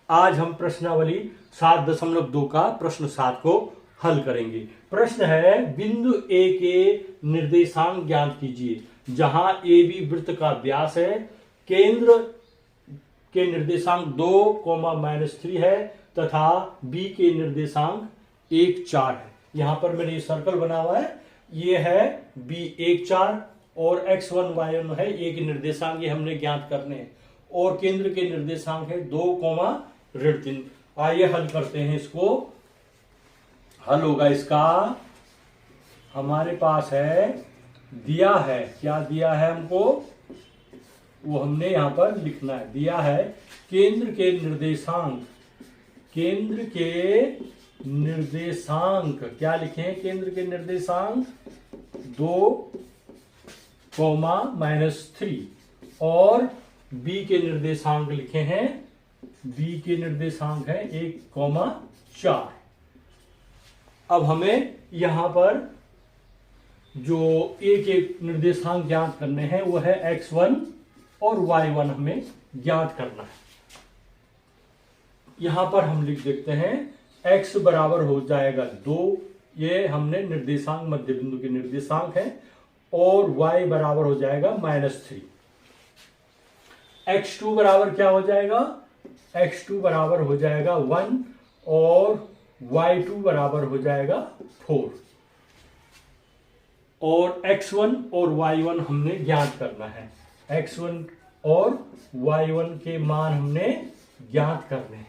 आज हम प्रश्नावली 7.2 का प्रश्न 7 को हल करेंगे। प्रश्न है बिंदु ए के निर्देशांक ज्ञात कीजिए। जहां ए बी वृत्त का व्यास है, केंद्र के निर्देशांक 2, -3 है तथा बी के निर्देशांक 1, 4 है। यहां पर मैंने ये सर्कल बना हुआ है, ये है बी 1, 4 और x1 y1 है ए के निर्देशांक, ये हमने ज्ञात करने हैं और केंद्र के निर्देशांक है 2, आइए हल करते हैं इसको। हल होगा इसका, हमारे पास है, दिया है, क्या दिया है हमको वो हमने यहां पर लिखना है। दिया है केंद्र के निर्देशांक, क्या लिखे हैं? केंद्र के निर्देशांक 2, -3 और बी के निर्देशांक लिखे हैं, बी के निर्देशांक है 1, 4। अब हमें यहां पर जो ए के निर्देशांक ज्ञात करने हैं वो है x1 और y1 हमें ज्ञात करना है। यहां पर हम लिख देखते हैं x बराबर हो जाएगा 2, ये हमने निर्देशांक मध्य बिंदु के निर्देशांक है, और y बराबर हो जाएगा -3। x2 बराबर क्या हो जाएगा? x2 बराबर हो जाएगा 1 और y2 बराबर हो जाएगा 4। और x1 और y1 हमने ज्ञात करना है। x1 और y1 के मान हमने ज्ञात करने हैं।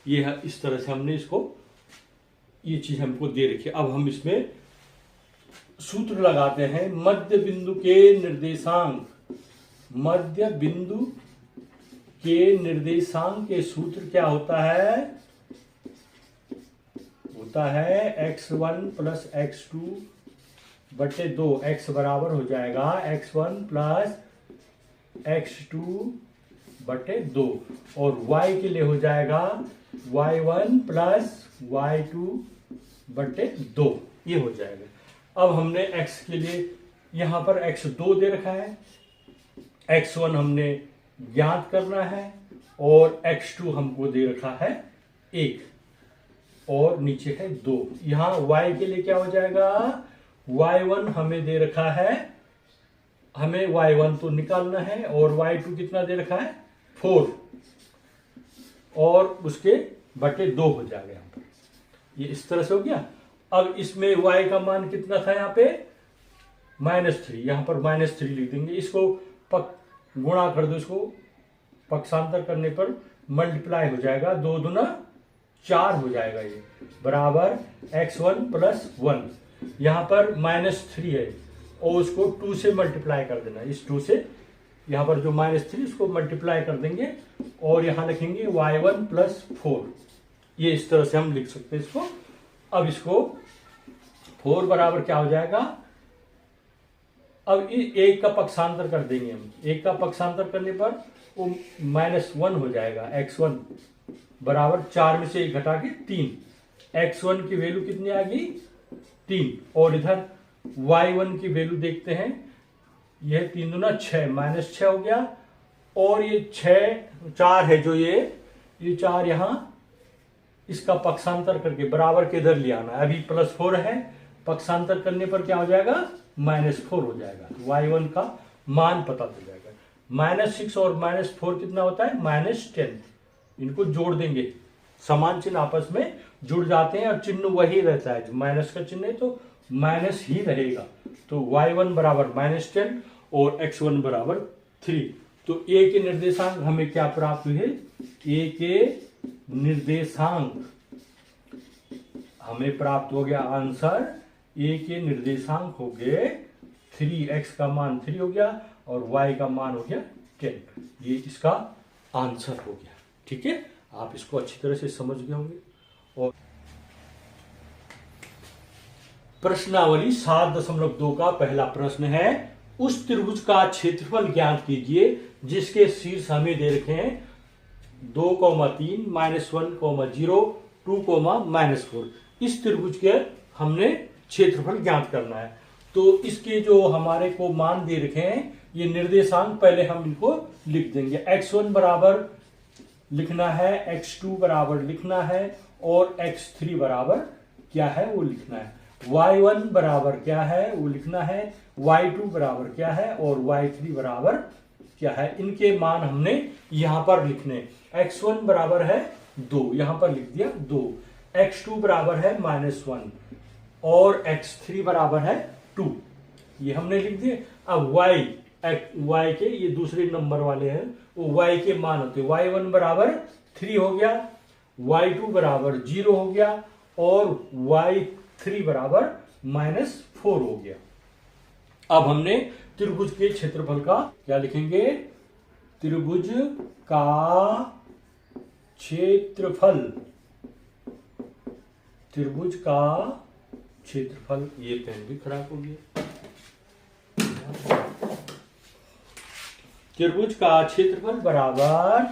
ये है, इस तरह से हमने इसको, ये चीज हमको दे रखी है। अब हम इसमें सूत्र लगाते हैं। मध्य बिंदु के निर्देशांक, मध्य बिंदु के निर्देशांक के सूत्र क्या होता है? होता है x1 प्लस x2 बटे 2। x बराबर हो जाएगा x1 प्लस x2 बटे 2 और y के लिए हो जाएगा y1 प्लस y2 बटे 2, ये हो जाएगा। अब हमने x के लिए यहां पर x2 दे रखा है, x1 हमने ज्ञात करना है और x2 हमको दे रखा है 1 और नीचे है 2। यहां y के लिए क्या हो जाएगा? y1 हमें दे रखा है, हमें y1 तो निकालना है और y2 कितना दे रखा है? 4 और उसके बटे 2 हो जाएगा यहां पर। ये इस तरह से हो गया। अब इसमें y का मान कितना था? यहाँ पे -3, यहां पर -3 लिख देंगे। इसको गुणा कर दो, इसको पक्षांतर करने पर मल्टीप्लाई हो जाएगा, 2 दूना 4 हो जाएगा। ये बराबर x1 प्लस 1, यहां पर -3 है और उसको 2 से मल्टीप्लाई कर देना। इस 2 से यहां पर जो -3 उसको मल्टीप्लाई कर देंगे और यहां लिखेंगे y1 प्लस 4। ये इस तरह से हम लिख सकते हैं इसको। अब इसको 4 बराबर क्या हो जाएगा? अब एक का पक्षांतर कर देंगे हम। एक का पक्षांतर करने पर वो -1 हो जाएगा। x1 बराबर 4 में से 1 घटा के 3। x1 की वैल्यू कितनी आ गई? 3। और इधर y1 की वैल्यू देखते हैं, यह 3 दूना 6, -6 हो गया। और ये 4 है जो ये 4 यहां इसका पक्षांतर करके बराबर के इधर ले आना है। अभी +4 है, पक्षांतर करने पर क्या हो जाएगा? -4 हो जाएगा। y1 का मान पता चल जाएगा। -6 और -4 कितना होता है? -10। इनको जोड़ देंगे, समान चिन्ह आपस में जुड़ जाते हैं और चिन्ह वही रहता है। जो माइनस का चिन्ह है तो माइनस ही रहेगा। तो y1 बराबर -10 और x1 बराबर 3। तो a के निर्देशांक हमें क्या प्राप्त हुए? a के निर्देशांक हमें प्राप्त हो गया आंसर। a के निर्देशांक हो गए 3, x का मान 3 हो गया और y का मान हो गया 10। ये इसका आंसर हो गया। ठीक है, आप इसको अच्छी तरह से समझ गए होंगे। और प्रश्नावली 7.2 का पहला प्रश्न है, उस त्रिभुज का क्षेत्रफल ज्ञात कीजिए जिसके शीर्ष हमें दे रखे हैं 2, 3, -1, 0, 2, -4। इस त्रिभुज के हमने क्षेत्रफल ज्ञात करना है। तो इसके जो हमारे को मान दे रखे हैं, ये निर्देशांक पहले हम इनको लिख देंगे। x1 बराबर लिखना है, x2 बराबर लिखना है और x3 बराबर क्या है वो लिखना है। y1 बराबर क्या है वो लिखना है, y2 बराबर क्या है और y3 बराबर क्या है। इनके मान हमने यहां पर लिखने। x1 बराबर है 2, यहां पर लिख दिया 2, x2 बराबर है -1 और x3 बराबर है 2, ये हमने लिख दिए। अब y के ये दूसरे नंबर वाले हैं, वो y के मान होते, y1 बराबर 3 हो गया, y2 बराबर 0 हो गया और y3 बराबर -4 हो गया। अब हमने त्रिभुज के क्षेत्रफल का क्या लिखेंगे, त्रिभुज का क्षेत्रफल, त्रिभुज का क्षेत्रफल, ये पेन भी खराब हो गया। त्रिभुज का क्षेत्रफल बराबर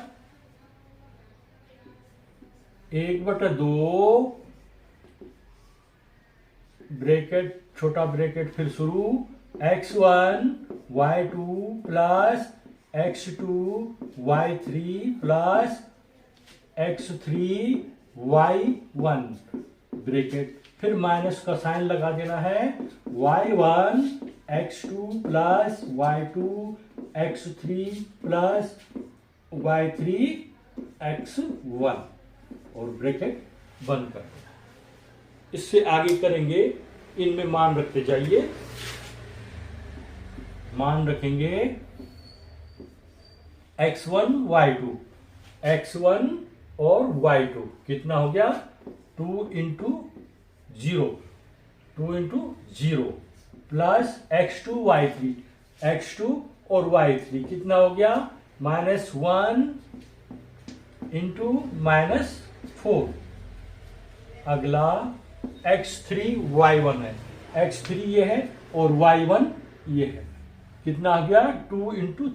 1/2 ब्रैकेट, छोटा ब्रैकेट फिर शुरू, x1 y2 plus x2 y3 plus x3 y1 bracket, फिर माइनस का साइन लगा देना है, y1 x2 plus y2 x3 plus y3 x1 और ब्रैकेट बंद कर देना। इससे आगे करेंगे, इनमें मान रखते जाइए, मान रखेंगे x1 y2, x1 और y2 कितना हो गया 2 into 0 plus x2 y3, x2 और y3 कितना हो गया -1 इंटू -4। अगला x3 y1 है, x3 ये है और y1 ये है, कितना आ गया 2 इंटू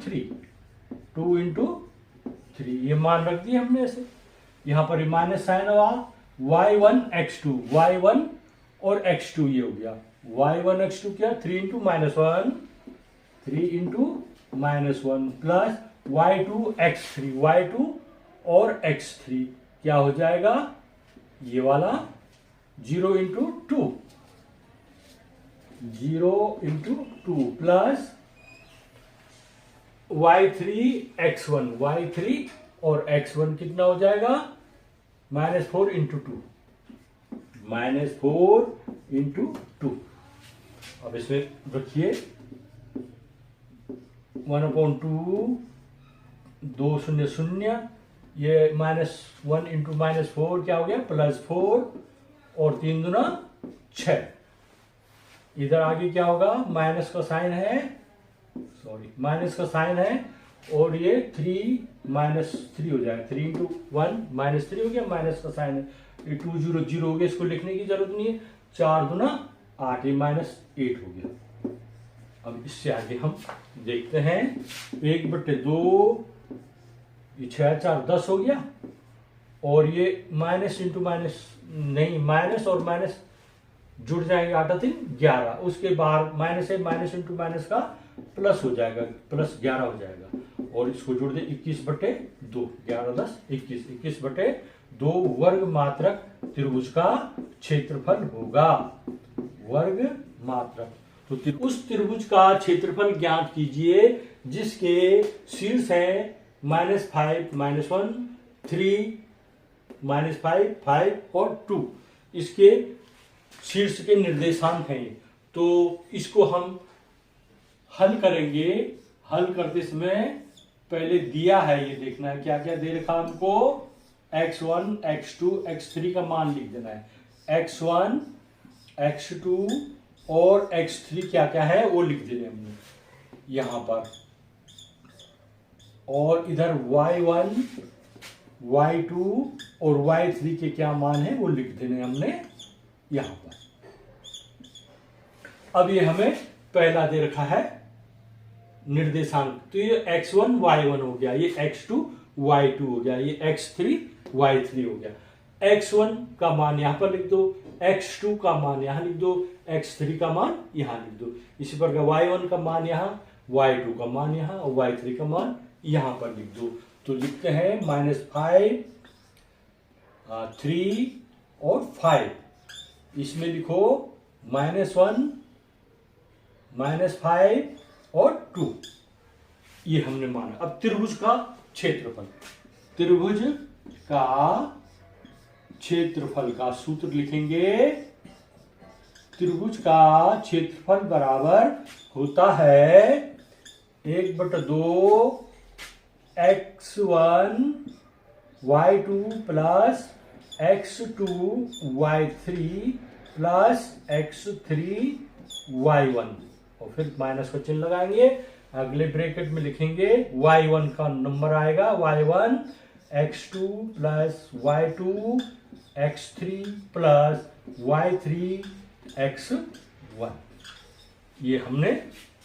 3, ये मान रख दिए हमने ऐसे। यहां पर माइनस साइन हुआ, y1 x2, y1 और x2 ये हो गया, y1 x2 क्या 3 into -1, 3 into -1 plus y2 x3, y2 और x3 क्या हो जाएगा ये वाला 0 into 2 plus y3 x1, y3 और x1 कितना हो जाएगा -4 इंटू 2। अब इसमें रखिए 1/2, 2 0 0, ये -1 इंटू -4 क्या हो गया +4 और 3 दूना 6। इधर आगे क्या होगा, माइनस का साइन है, माइनस का साइन है और ये 3 हो जाएगा, 3 इंटू 1 -3 हो गया, माइनस का साइन है, ये 2 0 0 हो गया, इसको लिखने की जरूरत नहीं है, 4 दूना 8, ये -8 हो गया। अब इससे आगे हम देखते हैं 1/2, ये 6 4 10 हो गया और ये माइनस इंटू माइनस नहीं, माइनस और माइनस जुड़ जाएंगे, 8 3 11, उसके बाद माइनस है, माइनस इंटू माइनस का प्लस हो जाएगा, +11 हो जाएगा और इसको जोड़ दे 21/2, 11 10 21, 21/2 वर्ग मात्रक त्रिभुज का क्षेत्रफल होगा, वर्ग मात्रक। तो उस त्रिभुज का क्षेत्रफल ज्ञात कीजिए जिसके शीर्ष है -5 -1 3 -5 5 और 2, इसके शीर्ष के निर्देशांक हैं। तो इसको हम हल करेंगे, हल करते समय पहले दिया है ये देखना है क्या क्या दे रखा हमको, x1 x2 x3 का मान लिख देना है, x1 x2 और x3 क्या क्या है वो लिख देने हमने यहां पर, और इधर y1 y2 और y3 के क्या मान है वो लिख देने हमने यहां पर। अब ये हमें पहला दे रखा है निर्देशांक, तो ये x1 y1 हो गया, ये x2 y2 हो गया, ये x3 y3 हो गया। x1 का मान यहां पर लिख दो, x2 का मान यहां लिख दो, x3 का मान यहां लिख दो, इसी प्रकार y1 का मान यहां, y2 का मान यहां और y3 का मान यहां पर लिख दो। तो लिखते हैं -5, 3 और 5। इसमें लिखो -1, -5 और 2। ये हमने माना। अब त्रिभुज का क्षेत्रफल, त्रिभुज का क्षेत्रफल का सूत्र लिखेंगे। त्रिभुज का क्षेत्रफल बराबर होता है 1/2 x1 y2 plus x2 y3 plus x3 y1, और फिर माइनस का चिन्ह लगाएंगे। अगले ब्रैकेट में लिखेंगे y1 का नंबर आएगा y1 x2 plus y2 x3 plus y3 x1। ये हमने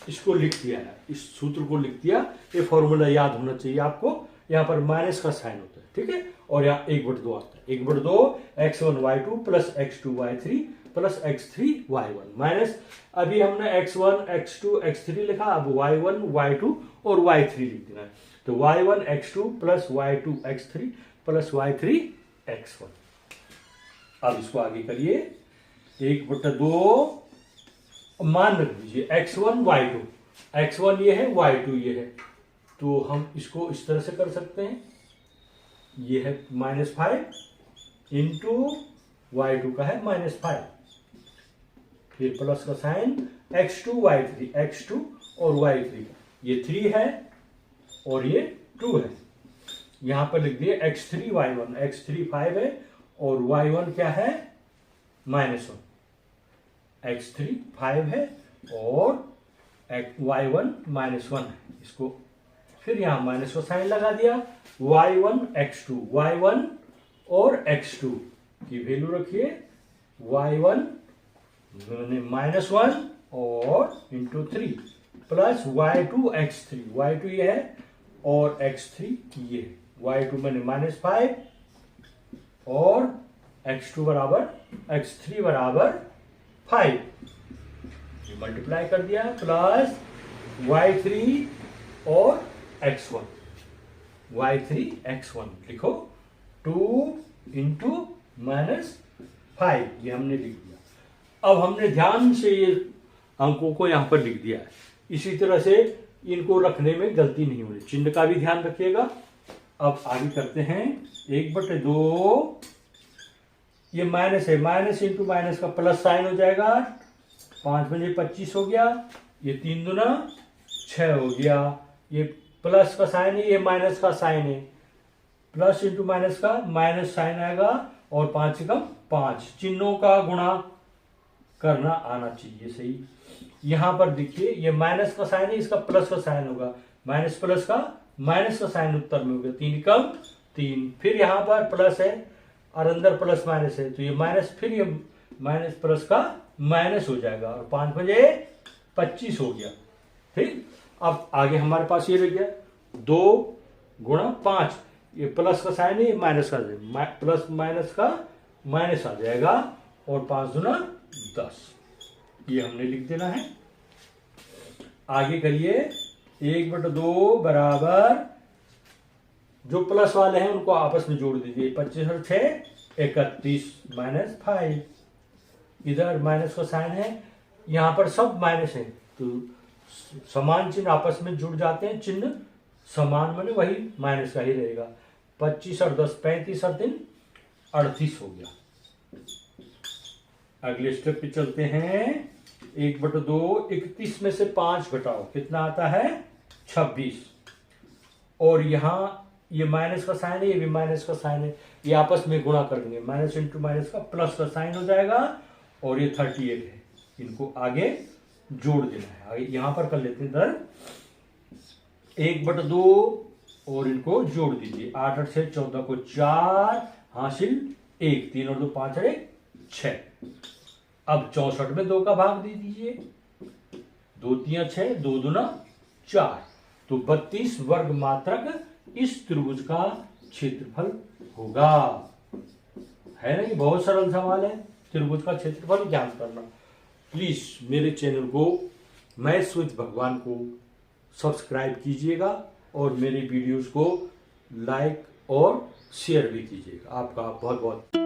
इसको लिख दिया है, इस सूत्र को लिख दिया। ये फॉर्मूला याद होना चाहिए आपको। यहाँ पर माइनस का साइन होता है, ठीक है, और यहाँ 1/2 आता है। 1/2 x1 y2 plus x2 y3 plus x3 y1 minus, अभी हमने x1 x2 x3 लिखा, अब y1 y2 और y3 लिख देना है। तो y1 x2 plus y2 x3 plus y3 x1। अब इसको आगे करिए। 1/2 मान रख दीजिए x1 y2, x1 ये है, y2 ये है, तो हम इसको इस तरह से कर सकते हैं। ये है -5 इंटू y2 का है -5, फिर प्लस का साइन x2 y3, x2 और y3 ये 3 है और ये 2 है। यहां पर लिख दिए x3 y1, x3 5 है और y1 क्या है -1, x3 5 है और y1 -1 है। इसको फिर यहां माइनस का साइन लगा दिया। y1 x2, y1 और x2 की वैल्यू रखिए। y1 -1 और into 3 plus y2 x3, y2 ये है और x3 ये है। y2 मैंने -5 और x2 बराबर x3 बराबर 5, मल्टीप्लाई कर दिया, प्लस y3 और x1, y3 x1 लिखो 2 इंटू -5, ये हमने लिख दिया। अब हमने ध्यान से ये अंकों को यहां पर लिख दिया है। इसी तरह से इनको रखने में गलती नहीं होनी, चिन्ह का भी ध्यान रखिएगा। अब आगे करते हैं। 1/2 ये माइनस है, माइनस इंटू माइनस का प्लस साइन हो जाएगा। 5 बजे 25 हो गया, ये 3 दूना 6 हो गया। ये प्लस का साइन है, ये माइनस का साइन है। प्लस इंटू माइनस का माइनस साइन आएगा और 5 से कम 5। चिन्हों का गुणा करना आना चाहिए सही। यहां पर देखिए ये माइनस का साइन है, इसका प्लस का साइन होगा। माइनस प्लस का माइनस का साइन उत्तर में होगा। 3 कम 3, फिर यहां पर प्लस है और अंदर प्लस माइनस है, तो ये माइनस, फिर ये माइनस प्लस का माइनस हो जाएगा और 5 बजे 25 हो गया। ठीक, अब आगे हमारे पास ये रह गया 2 गुणा 5। ये प्लस का साइन है, ये माइनस का साइन, प्लस माइनस का माइनस आ जाएगा और 5 दूना 10, ये हमने लिख देना है। आगे करिए। 1/2 बराबर, जो प्लस वाले हैं उनको आपस में जोड़ दीजिए। 25 और 6 31 -5। इधर माइनस का साइन है, यहां पर सब माइनस है, तो समान चिन्ह आपस में जुड़ जाते हैं। चिन्ह समान माने वही माइनस का ही रहेगा। 25 और 10 35 और 3 38 हो गया। अगले स्टेप पे चलते हैं। 1/2 31 में से 5 घटाओ, कितना आता है 26। और यहां ये माइनस का साइन है, ये भी माइनस का साइन है, ये आपस में गुणा कर देंगे। माइनस इंटू माइनस का प्लस का साइन हो जाएगा और ये 38 है। इनको आगे जोड़ देना है। आगे यहां पर कर लेते हैं इधर 1/2 और इनको जोड़ दीजिए। 8 8 से 14 को 4 हासिल 1, 3 और 2 5 और 1 6। अब 64 में 2 का भाग दे दीजिए। 2 3 6, 2 दूना 4, तो 32 वर्ग मात्रक इस त्रिभुज का क्षेत्रफल होगा। है ना, ये बहुत सरल सवाल है। त्रिभुज का क्षेत्रफल ज्ञात करना। प्लीज मेरे चैनल को मैथ्स विद भगवान को सब्सक्राइब कीजिएगा और मेरे वीडियोस को लाइक और शेयर भी कीजिएगा। आपका बहुत बहुत